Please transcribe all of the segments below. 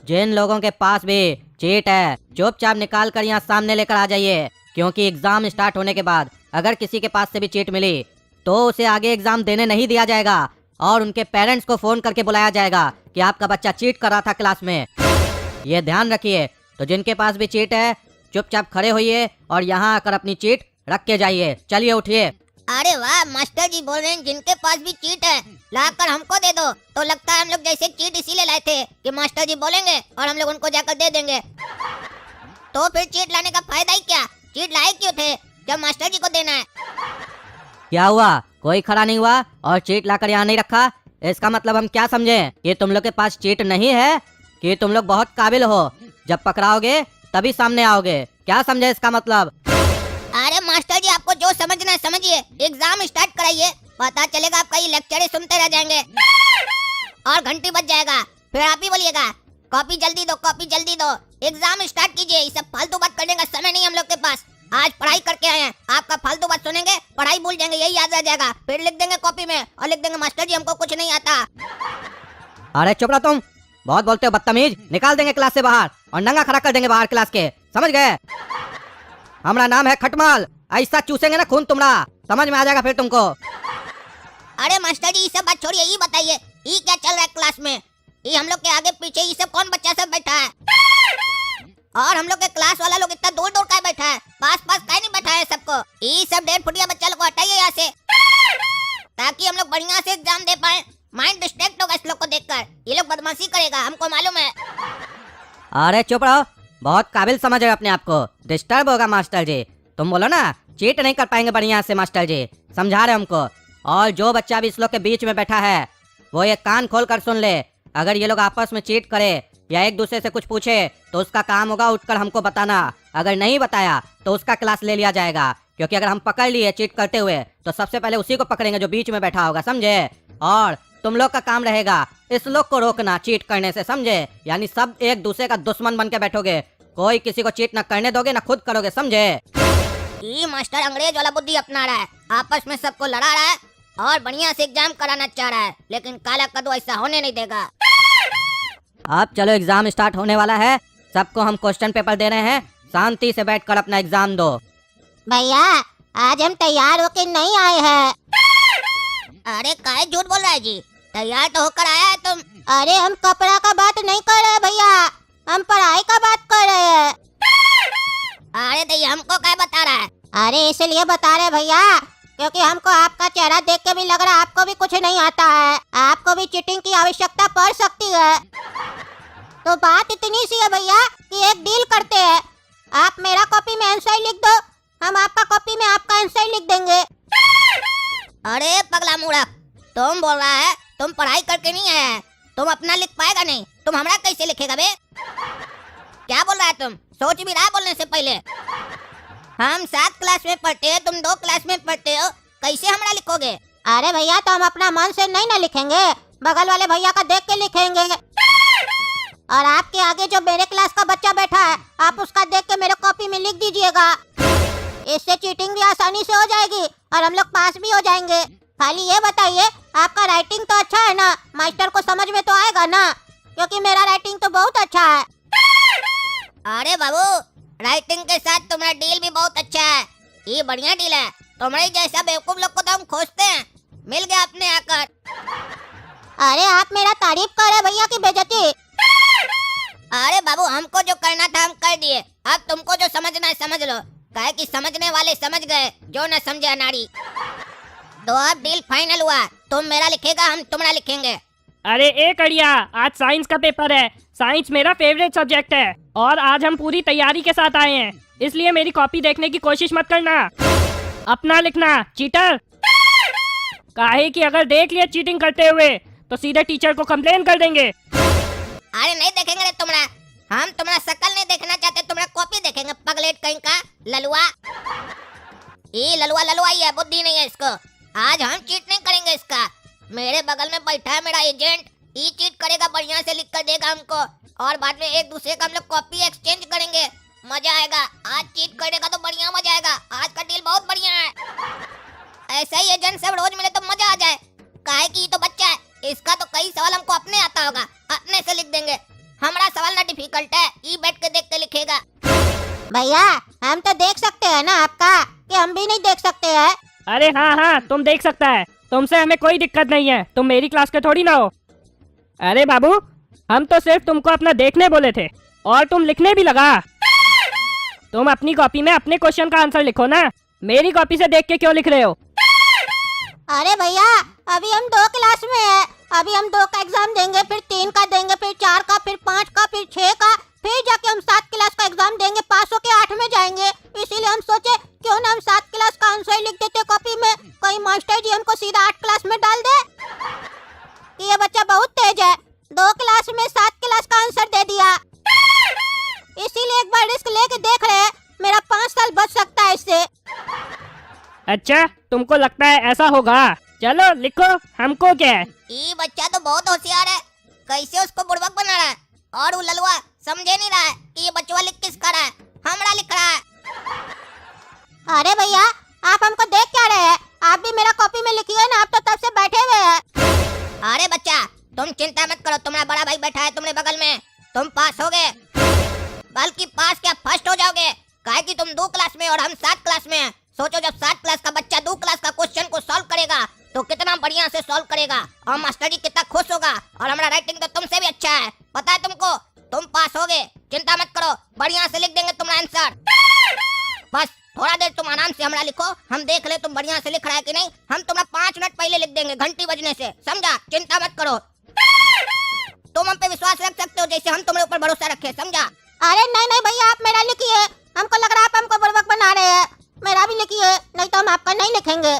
जिन लोगों के पास भी चीट है चुपचाप निकाल कर यहाँ सामने लेकर आ जाइए, क्योंकि एग्जाम स्टार्ट होने के बाद अगर किसी के पास से भी चीट मिली तो उसे आगे एग्जाम देने नहीं दिया जाएगा और उनके पेरेंट्स को फोन करके बुलाया जाएगा कि आपका बच्चा चीट कर रहा था क्लास में। ये ध्यान रखिए। तो जिनके पास भी चीट है चुपचाप खड़े होइए और यहाँ आकर अपनी चीट रख के जाइए। चलिए उठिए। अरे वाह, मास्टर जी बोल रहे हैं जिनके पास भी चीट है लाकर हमको दे दो। तो लगता है हम लोग जैसे चीट इसीलिए लाए थे कि मास्टर जी बोलेंगे और हम लोग उनको जाकर दे देंगे। तो फिर चीट लाने का फायदा ही क्या? चीट लाए क्यों थे जब मास्टर जी को देना है? क्या हुआ, कोई खड़ा नहीं हुआ और चीट लाकर यहाँ नहीं रखा? इसका मतलब हम क्या समझे कि तुम लोग के पास चीट नहीं है कि तुम लोग बहुत काबिल हो, जब पकड़ाओगे तभी सामने आओगे? क्या समझे इसका मतलब? अरे मास्टर जी, आपको जो समझना है समझिए, एग्जाम स्टार्ट कराइए, पता चलेगा आपका ये लेक्चर सुनते रह जाएंगे और घंटी बज जाएगा, फिर आप ही बोलिएगा कॉपी जल्दी दो, कॉपी जल्दी दो। एग्जाम स्टार्ट कीजिए, ये सब फालतू बात करने का समय नहीं हम लोग के पास। आज पढ़ाई करके आए हैं, आपका फालतू बात सुनेंगे, पढ़ाई भूल जाएंगे, यही याद रह जाएगा। फिर लिख देंगे कॉपी में और लिख देंगे मास्टर जी हमको कुछ नहीं आता। अरे चुप रहो तुम, बहुत बोलते हो बदतमीज। निकाल देंगे क्लास से बाहर और नंगा खड़ा कर देंगे बाहर क्लास के, समझ गए? हमारा नाम है खटमल, ऐसा चूसेंगे ना खून तुम्हारा, समझ में आ जाएगा फिर तुमको। अरे मास्टर जी, ये सब बात छोड़िए, ये बताइए ये क्या चल रहा है क्लास में? ये हम लोग के आगे पीछे ये सब कौन बच्चा सब बैठा है? और हम लोग के क्लास वाला लोग इतना दूर दूर का बैठा है, पास पास का नहीं बैठा है सबको। ये सब 1.5 फुटिया बच्चा लोग को हटाइए यहाँ से, ताकि हम लोग बढ़िया से एग्जाम दे पाए। माइंड डिस्ट्रैक्ट होगा इस लोग को देखकर, ये लोग बदमाशी करेगा, हमको मालूम है। अरे चुप रहो, बहुत काबिल समझ रहे हो अपने आप को। डिस्टर्ब होगा मास्टर जी, तुम बोलो ना चीट नहीं कर पाएंगे बढ़िया से, मास्टर जी समझा रहे हमको। और जो बच्चा भी इस लोग के बीच में बैठा है वो ये कान खोल कर सुन ले, अगर ये लोग आपस में चीट करे या एक दूसरे से कुछ पूछे तो उसका काम होगा उठकर हमको बताना। अगर नहीं बताया तो उसका क्लास ले लिया जाएगा, क्योंकि अगर हम पकड़ लिए चीट करते हुए तो सबसे पहले उसी को पकड़ेंगे जो बीच में बैठा होगा, समझे? और तुम लोग का काम रहेगा इस लोग को रोकना चीट करने से, समझे? यानी सब एक दूसरे का दुश्मन बन के बैठोगे, कोई किसी को चीट न करने दोगे न खुद करोगे, समझे? ये मास्टर अंग्रेज वाला बुद्धि अपना रहा है, आपस में सबको लड़ा रहा है और बढ़िया से एग्जाम कराना चाह रहा है, लेकिन काला कद्दू ऐसा होने नहीं देगा। अब चलो एग्जाम स्टार्ट होने वाला है, सबको हम क्वेश्चन पेपर दे रहे हैं, शांति से बैठकर अपना एग्जाम दो। भैया आज हम तैयार होके नहीं आए हैं। अरे काहे झूठ बोल रहा है जी, तैयार तो होकर आया है तुम। अरे हम कपड़ा का बात नहीं कर रहे भैया, हम पढ़ाई का बात कर रहे हैं। अरे तो हमको क्या बता रहा है? अरे इसलिए बता रहे भैया क्योंकि हमको आपका चेहरा देख के भी लग रहा है आपको भी कुछ नहीं आता है, आपको भी चीटिंग की आवश्यकता पड़ सकती है। तो बात इतनी सी है भैया कि एक डील करते हैं, आप मेरा कॉपी में आंसर लिख दो, हम आपका कॉपी में आपका आंसर लिख देंगे। अरे पगला मूर्ख, तुम बोल रहा है तुम पढ़ाई करके नहीं आया है, तुम अपना लिख पाएगा नहीं, तुम हमारा कैसे लिखेगा बे? क्या बोल रहा है तुम? सोच भी रहा बोलने से पहले। हम 7 क्लास में पढ़ते हैं, तुम 2 क्लास में पढ़ते हो, कैसे हमारा लिखोगे? अरे भैया तो हम अपना मन से नहीं ना लिखेंगे, बगल वाले भैया का देख के लिखेंगे। और आपके आगे जो मेरे क्लास का बच्चा बैठा है आप उसका देख के मेरे कॉपी में लिख दीजिएगा, इससे चीटिंग भी आसानी से हो जाएगी और हम लोग पास भी हो जाएंगे। खाली ये बताइए आपका राइटिंग तो अच्छा है ना, मास्टर को समझ में तो आएगा ना? क्योंकि मेरा राइटिंग तो बहुत अच्छा है। अरे बाबू, राइटिंग के साथ तुम्हारा डील भी बहुत अच्छा है, ये बढ़िया डील है। तुम्हारे जैसा बेवकूफ लोग को तो हम खोजते हैं, मिल गया आपने आकर। अरे आप मेरा तारीफ कर रहे भैया की बेइज्जती? अरे बाबू, हमको जो करना था हम कर दिए, अब तुमको जो समझना है समझ लो, काहे कि समझने वाले समझ गए, जो न समझे अनाड़ी। तो अब डील फाइनल हुआ, तुम मेरा लिखेगा, हम तुम्हारा लिखेंगे। अरे एक अड़िया, आज साइंस का पेपर है, साइंस मेरा फेवरेट सब्जेक्ट है और आज हम पूरी तैयारी के साथ आए हैं, इसलिए मेरी कॉपी देखने की कोशिश मत करना, अपना लिखना चीटर। काहे कि अगर देख लिया चीटिंग करते हुए तो सीधे टीचर को कंप्लेन कर देंगे। अरे नहीं देखेंगे रे तुम्हारा, हम तुम्हारा शकल नहीं देखना चाहते, तुम्हारा कॉपी देखेंगे, पगलेट कहीं का ललुआ। ये ललुआ ललुआ ही है, बुद्धि नहीं है इसको। आज हम चीट नहीं करेंगे इसका, मेरे बगल में बैठा है मेरा एजेंट, ये चीट करेगा, बढ़िया से लिख कर देगा हमको और बाद में एक दूसरे का हम लोग कॉपी एक्सचेंज करेंगे, मजा आएगा। आज चीट करेगा तो बढ़िया मजा आएगा, आज का डील बहुत बढ़िया है। ऐसा ही एजेंट सब रोज मिले तो मजा आ जाए, काहे कि ये तो बच्चा है, इसका तो कई सवाल हमको अपने आता होगा, अपने से लिख देंगे, हमारा सवाल ना डिफिकल्ट है, ई बैठ के देख के लिखेगा। भैया हम तो देख सकते हैं ना आपका, कि हम भी नहीं देख सकते हैं? अरे हाँ हाँ, तुम देख सकता है, तुमसे हमें कोई दिक्कत नहीं है, तुम मेरी क्लास के थोड़ी ना हो। अरे बाबू, हम तो सिर्फ तुमको अपना देखने बोले थे और तुम लिखने भी लगा। तुम अपनी कॉपी में अपने क्वेश्चन का आंसर लिखो ना, मेरी कॉपी से देख के क्यों लिख रहे हो? अरे भैया अभी हम 2 क्लास में है, अभी हम 2 का एग्जाम देंगे, फिर 3 का देंगे, फिर 4 का, फिर 5 का, फिर 6 का, फिर जाके हम 7 क्लास का एग्जाम देंगे, पास होके 8 में जाएंगे। इसीलिए हम सोचे क्यों ना हम 7 क्लास का आंसर लिख देते कॉपी में, कहीं मास्टर जी हमको सीधा 8 क्लास में डाल दे कि ये बच्चा बहुत तेज है, 2 क्लास में 7 क्लास का आंसर दे दिया। इसीलिए एक बार रिस्क लेके देख रहे हैं, मेरा 5 साल बच सकता है इससे। अच्छा, तुमको लगता है ऐसा होगा? चलो लिखो, हमको क्या है। ये बच्चा तो बहुत होशियार है, कैसे उसको बुड़बक बना रहा है, और वो ललुआ समझे नहीं रहा है कि ये बच्चा लिख किसका रहा है, हमरा लिख रहा है। अरे भैया आप हमको देख क्या रहे हैं, आप भी मेरा कॉपी में लिखिए ना, आप तो तब से बैठे हुए हैं। अरे बच्चा तुम चिंता मत करो, तुम्हारा बड़ा भाई बैठा है तुम्हारे बगल में, तुम पास हो गए, बल्कि पास क्या फर्स्ट हो जाओगे, काहे कि तुम 2 क्लास में और हम 7 क्लास में हैं। सोचो जब 7 क्लास का बच्चा 2 क्लास का क्वेश्चन को सॉल्व करेगा तो कितना बढ़िया से सॉल्व करेगा, और मास्टर जी कितना खुश होगा, और हमारा राइटिंग तो तुमसे भी अच्छा है, पता है तुमको। तुम पास हो गए, चिंता मत करो, बढ़िया से लिख देंगे तुम्हारा आंसर। बस थोड़ा देर तुम आराम से हमारा लिखो, हम देख ले तुम बढ़िया से लिख रहा है कि नहीं, हम तुम्हारा 5 मिनट पहले लिख देंगे घंटी बजने से, समझा? चिंता मत करो, तुम हम पे विश्वास रख सकते हो जैसे हम तुम्हारे ऊपर भरोसा रखे, समझा? अरे नहीं नहीं भैया आप मेरा लिखिए, हमको लग रहा है आप हमको बुड़बक बना रहे हैं, मेरा भी लिखिए, नहीं तो हम आपका नहीं लिखेंगे।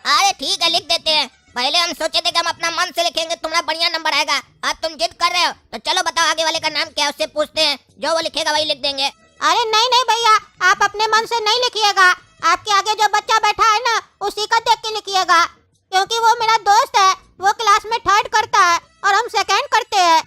अरे ठीक है लिख देते हैं, पहले हम सोचे थे कि हम अपना मन से लिखेंगे, तुम्हारा बढ़िया नंबर आएगा, अब तुम जिद कर रहे हो तो चलो बताओ आगे वाले का नाम क्या है, उससे पूछते हैं, जो वो लिखेगा वही लिख देंगे। अरे नहीं नहीं भैया आप अपने मन से नहीं लिखिएगा, आपके आगे जो बच्चा बैठा है ना उसी का देख के लिखिएगा, क्योंकि वो मेरा दोस्त है, वो क्लास में 3rd करता है और हम 2nd करते हैं।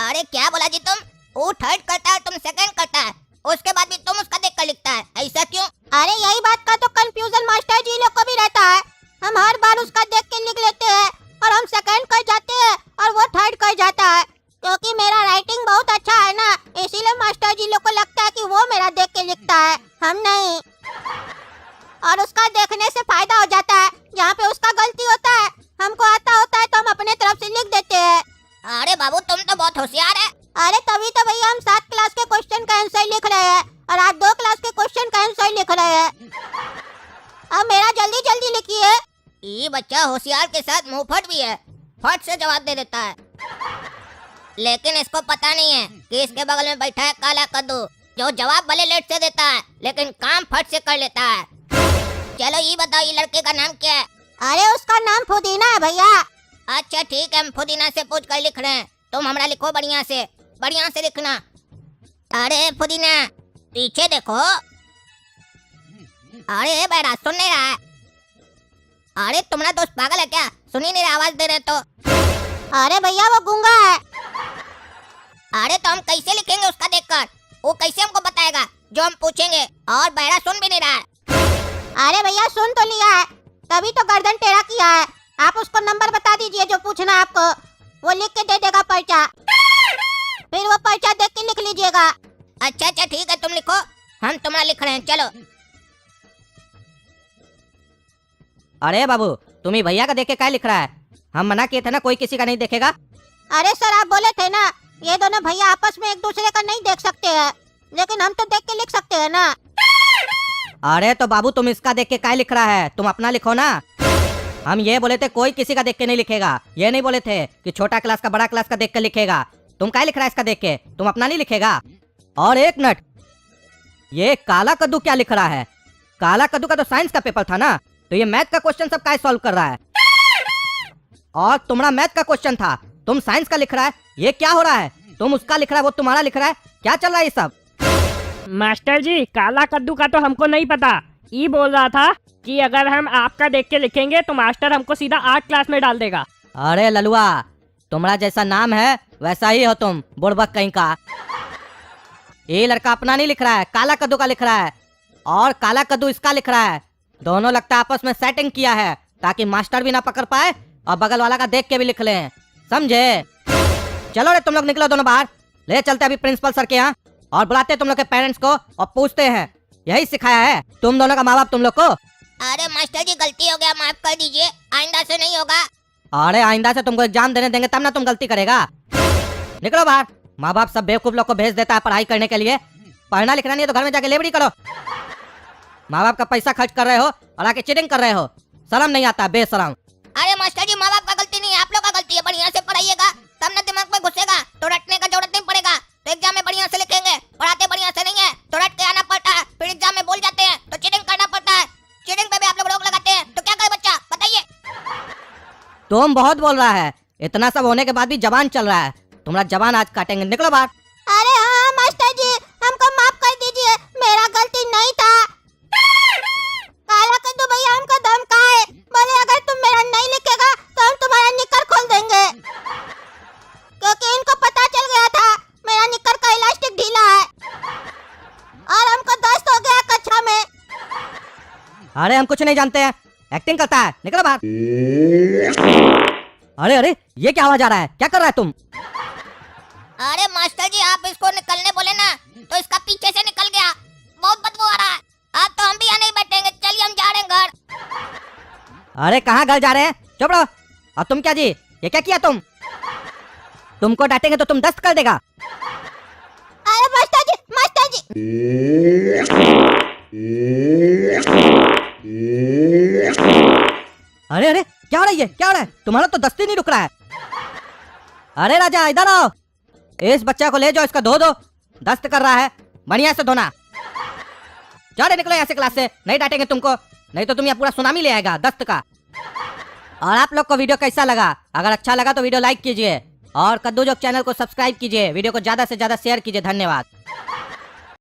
अरे क्या बोला जी तुम, वो 3rd करता है तुम 2nd करता है, उसके बाद भी तुम उसका देख कर लिखता है, ऐसा क्यों? अरे यही बात का तो कंफ्यूजन मास्टर जी लोग को भी रहता है, हम हर बार उसका देख के लिख लेते हैं और हम 2nd कर जाते हैं और वो 3rd कर जाता है, क्योंकि मेरा राइटिंग बहुत अच्छा है ना, इसीलिए मास्टर जी लोग को लगता है कि वो मेरा देख के लिखता है, हम नहीं। और उसका देखने से फायदा हो जाता है, जहाँ पे उसका गलती होता है हमको आता होता है तो हम अपने तरफ से लिख देते हैं। अरे बाबू तुम तो बहुत होशियार है। अरे तभी तो भैया हम 7 क्लास के क्वेश्चन का आंसर लिख रहे हैं और आप 2 क्लास के क्वेश्चन का आंसर लिख रहे हैं, अब मेरा जल्दी जल्दी लिखिए। ये बच्चा होशियार के साथ मुंहफट भी है, फट से जवाब दे देता है, लेकिन इसको पता नहीं है कि इसके बगल में बैठा है काला कद्दू, जो जवाब भले लेट से देता है लेकिन काम फट से कर लेता है। चलो ये बताओ ये लड़के का नाम क्या है? अरे उसका नाम फुदीना है भैया। अच्छा ठीक है हम फुदीना से पूछ कर लिख रहे हैं, तुम हमारा लिखो बढ़िया से लिखना। अरे फुदीना पीछे देखो, अरे बैरा सुन नहीं रहा है, अरे तुम्हारा दोस्त पागल है क्या, सुन ही नहीं रहा, आवाज दे रहे तो। अरे भैया वो गूंगा है। अरे तो हम कैसे लिखेंगे उसका देखकर, वो कैसे हमको बताएगा जो हम पूछेंगे, और बैरा सुन भी नहीं रहा है। अरे भैया सुन तो लिया है, तभी तो गर्दन टेढ़ा किया है, आप उसको नंबर बता दीजिए जो पूछना है आपको, वो लिख के दे देगा पर्चा, फिर वो पर्चा देख के लिख लीजिएगा। अच्छा ठीक है तुम लिखो, हम तुम्हारा लिख रहे हैं, चलो। अरे बाबू तुम ही भैया का देख के क्या लिख रहा है, हम मना किए थे ना कोई किसी का नहीं देखेगा। अरे सर आप बोले थे ना ये दोनों भैया आपस में एक दूसरे का नहीं देख सकते हैं, लेकिन हम तो देख के लिख सकते हैं ना। अरे तो बाबू तुम इसका देख के क्या लिख रहा है, तुम अपना लिखो ना। हम ये बोले थे कोई किसी का देख के नहीं लिखेगा, ये नहीं बोले थे कि छोटा क्लास का बड़ा क्लास का देख के लिखेगा। तुम क्या लिख रहा है इसका देख के, तुम अपना नहीं लिखेगा। और एक मिनट, ये काला कद्दू क्या लिख रहा है? काला कद्दू का तो साइंस का पेपर था ना, तो ये मैथ का क्वेश्चन सब क्या सॉल्व कर रहा है? और तुम्हारा मैथ का क्वेश्चन था, तुम साइंस का लिख रहा है, ये क्या हो रहा है? तुम उसका लिख रहा है वो तुम्हारा लिख रहा है, क्या चल रहा है ये सब? मास्टर जी काला कद्दू का तो हमको नहीं पता, ये बोल रहा था कि अगर हम आपका देख के लिखेंगे तो मास्टर हमको सीधा 8 क्लास में डाल देगा। अरे ललुआ तुम्हारा जैसा नाम है वैसा ही हो तुम, बुड़बक कहीं का। ये लड़का अपना नहीं लिख रहा है, काला कद्दू का लिख रहा है, और काला कद्दू इसका लिख रहा है। दोनों लगता है आपस में सेटिंग किया है ताकि मास्टर भी ना पकड़ पाए और बगल वाला का देख के भी लिख लें, समझे? चलो रे तुम लोग निकलो दोनों बाहर, ले चलते अभी प्रिंसिपल सर के यहाँ और बुलाते हैं तुम लोग के पेरेंट्स को और पूछते हैं यही सिखाया है तुम दोनों का माँ बाप तुम लोग को। अरे मास्टर जी गलती हो गया, माफ कर दीजिए, आइंदा से नहीं होगा। अरे आइंदा से तुमको एग्जाम देने देंगे तब ना तुम गलती करेगा। निकलो बाहर। माँ बाप सब बेवकूफ लोग को भेज देता है पढ़ाई करने के लिए, पढ़ना लिखना नहीं है तो घर में जाके लेबड़ी करो। माँ बाप का पैसा खर्च कर रहे हो और आके चीटिंग कर रहे हो, शर्म नहीं आता बेशरम। अरे मास्टर जी माँ बाप का गलती नहीं है, आप लोग का गलती है। बढ़िया से पढ़ाइएगा तब ना दिमाग में घुसेगा, तो रटने का जरूरत नहीं पड़ेगा। तो एग्जाम में बढ़िया से लिखेंगे, पढ़ाते बढ़िया से नहीं है तो रट के आना पड़ता है, फिर एग्जाम में बोल जाते हैं तो चीटिंग करना पड़ता है। चीटिंग पे भी आप लोग रोक लगाते हैं, तो क्या करे बच्चा बताइए। तुम बहुत बोल रहा है, इतना सब होने के बाद भी जबान चल रहा है, तुम्हारा जबान आज काटेंगे। निकलो बाहर। अरे हाँ मास्टर जी हमको माफ कर दीजिए, मेरा गलती नहीं था। काला कद्दू भैया हमको धमकाए, बोले अगर तुम मेरा नहीं लिखेगा तो हम तुम्हारा निकर खोल देंगे, क्योंकि इनको पता चल गया था मेरा निकर का इलास्टिक ढीला है और हमको दस्त हो गया कक्षा में। अरे हम कुछ नहीं जानते हैं, एक्टिंग करता है। निकलो बाहर। अरे अरे ये क्या आवाज आ रहा है, क्या कर रहा है तुम? अरे मास्टर जी आप इसको निकलने बोले ना तो इसका पीछे से निकल गया, बहुत बदबू आ रहा है। अब तो हम भी यहाँ नहीं बैठेंगे, चलिए हम जा रहे हैं घर। अरे कहाँ घर जा रहे हैं, चुप रहो। और तुम क्या जी, ये क्या किया तुम? तुमको डांटेंगे तो तुम दस्त कर देगा। अरे मास्टर जी मास्टर जी। अरे अरे क्या हो रहा है ये, क्या हो रहा है? तुम्हारा तो दस्ती नहीं रुक रहा है। अरे राजा इधर आओ, इस बच्चा को ले जाओ, इसका धो दो, दस्त कर रहा है, बढ़िया से धोना। जाओ रे निकलो यहाँ से क्लास से, नहीं डांटेंगे तुमको, नहीं तो तुम यहाँ पूरा सुनामी ले आएगा दस्त का। और आप लोग को वीडियो कैसा लगा? अगर अच्छा लगा तो वीडियो लाइक कीजिए और कद्दू जोक चैनल को सब्सक्राइब कीजिए, वीडियो को ज्यादा से ज्यादा शेयर कीजिए। धन्यवाद।